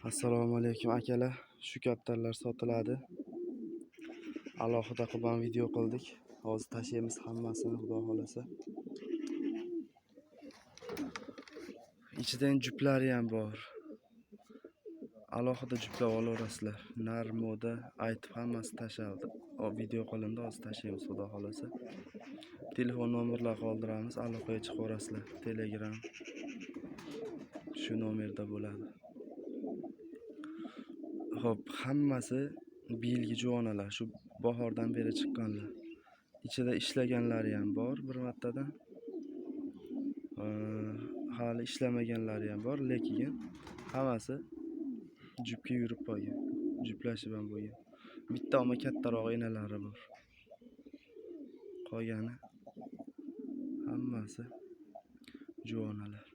Assalomu alaykum akalar. Shu kaptarlar sotiladi. Alohida qilib video qildik. Hozir tashlaymiz hammasini, xudo xolasa. Ichidan juplari ham bor. Alohida juplab olaverasizlar. Narmoda aytib hammasi tashaldi. Video qilindi, hozir tashlaymiz, xudo xolasa. Telefon nomerlarini qoldiramiz, aloqaga chiqaverasizlar. Telegram shu nomerda bo'ladi. Xo'p, hammasi bilgi juvonalar, shu bahordan beri chiqqanlar. Ichida ishlaganlari ham bor bir martadan. Hali ishlamaganlari ham bor, lekin hammasi jupga yurib qolgan. Juplashib ham bo'lgan. Bitta ama kattaroq enalari bor. Qolgani hammasi juvonalar.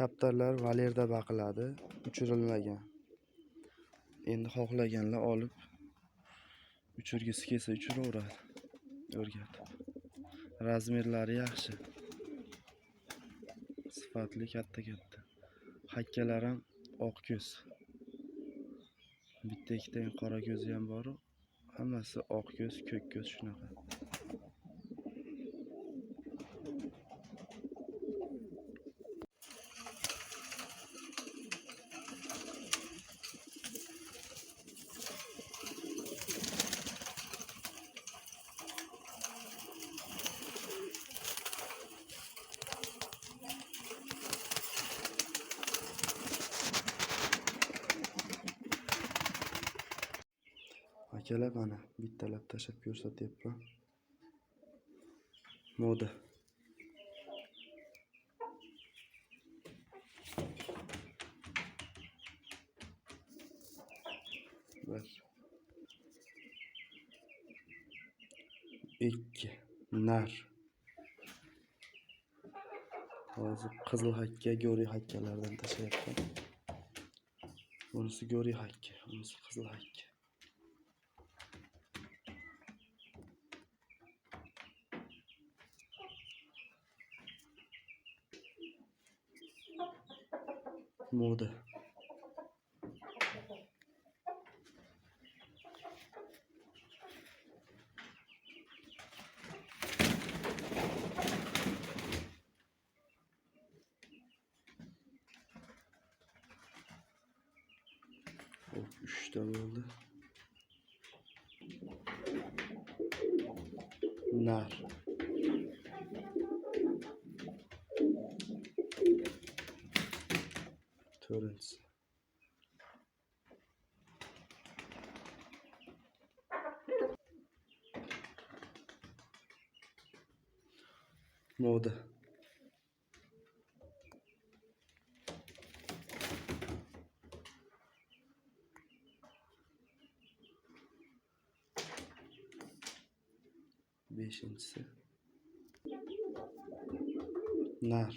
Kaptarlar valerda baqiladi, uchirilmagan. Endi xohlaganlar olib uchirgisi kelsa uchiraveradi. O'rgatib. Razmerlari yaxshi. Sifatli katta. Hakkalar ham oq ko'z. Bitta ikkita qora ko'zi ham bor. Hammasi oq ko'z, ko'k ko'z shunaqa. Akalar mana bittalab tashab ko'rsatyapman. Moda. Bir. 2. Nar. Hozir qizil hakka, go'ri hakkalardan tashlayapman. Bunisi go'ri hakka, bunisi qizil hakka. Moda. Hop, 3 ta bo'ldi. Nar. To'rtinchisi. Moda. Beshinchisi. Nar.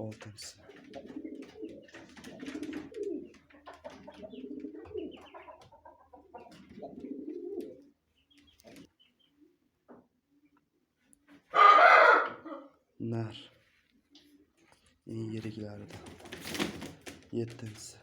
Oltinchisi. Nar. Eng yiriklaridan. Yettinchisi.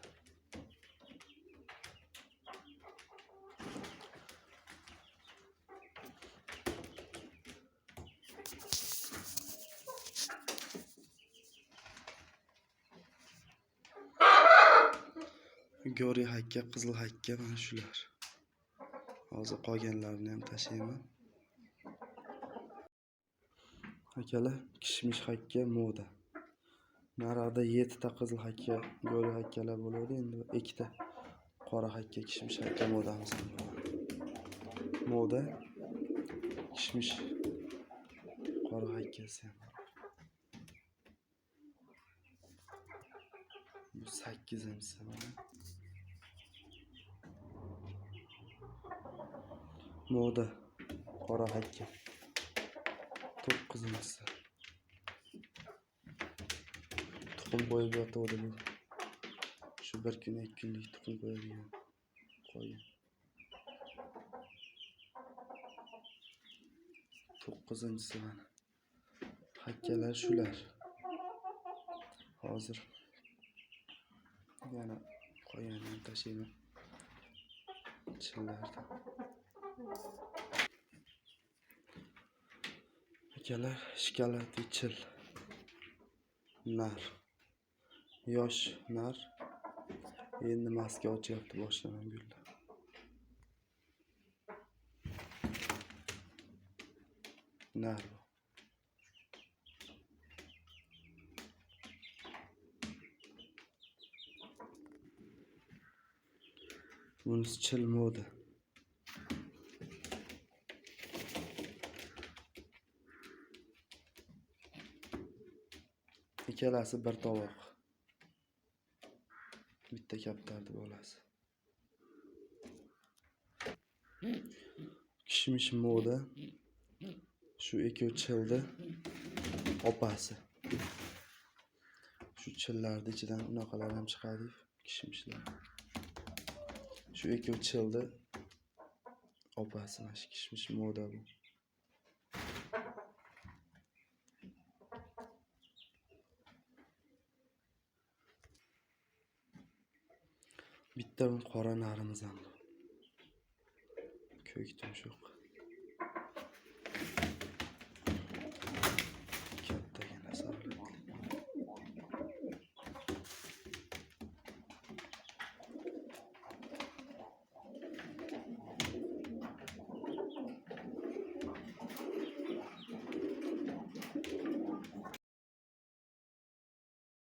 Go'ri hakka, qizil hakka mana shular. Hozir qolganlarini ham tashlayman. Akalar, kishmish hakka moda. Narada 7 ta qizil hakka, go'ri hakkalar bo'ladi. Endi 2 ta qora hakka, kishmish hakka modamiz bor. Moda, kishmish, qora hakkasi ham bor. Bu 8-inchisi mana. Moda, qora hakka. 9-inchisi. Tuxum qo'yib yotadi bu. Shu 1 kun 2 kunlik tuxum qo'yadigan qo'ygan. 9-inchisi mana. Hakkalar shular. Hozir yana qo'yganini tashlayman. Chillardi. Hakkalar shikolatli chil. Nar. Yosh nar. Endi maska ochyapti boshlanan gullar. Nar bu. Bunisi chil moda. Ikkalasi bir tovoq. Bitta kaptardi bolasi. Kishmish moda. Shu ikkovi childi. Opasi. Shu chillarning ichidan unaqalar ham chiqadi, kishmishlar. Shu ikkovi childi. Opasi mana shu kishmish moda bu. Bitta qora narimiz ham bor. Ko'k tumshuq.